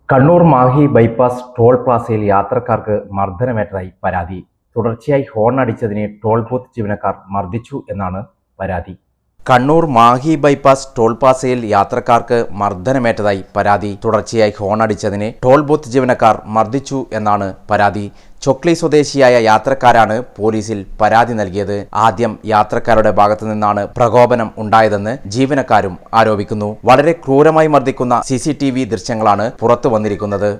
Kannur Mahe bypass toll പ്ലാസയിൽ യാത്രക്കാർക്ക് മർദ്ദനമേറ്റതായി പരാതി. തുടർച്ചയായി ഹോൺ അടിച്ചതിനെ ടോൾ ബൂത്ത് ജീവനക്കാർ മർദ്ദിച്ചു എന്നാണ് പരാതി. കണ്ണൂർ മാഹി ബൈപ്പാസ് ടോൾ പ്ലാസയിൽ യാത്രക്കാർക്ക് മർദ്ദനമേറ്റതായി പരാതി. തുടർച്ചയായി ഹോൺ അടിച്ചതിനെ ടോൾ ബൂത്ത് ജീവനക്കാർ മർദ്ദിച്ചു എന്നാണ് പരാതി. ചൊക്ലി സ്വദേശിയായ യാത്രക്കാരാണ് പോലീസിൽ പരാതി നൽകിയത്. ആദ്യം യാത്രക്കാരുടെ ഭാഗത്തു നിന്നാണ് പ്രകോപനം ഉണ്ടായതെന്ന് ജീവനക്കാരും ആരോപിക്കുന്നു. വളരെ ക്രൂരമായി മർദ്ദിക്കുന്ന CCTV ദൃശ്യങ്ങളാണ് പുറത്തു വന്നിരിക്കുന്നത്.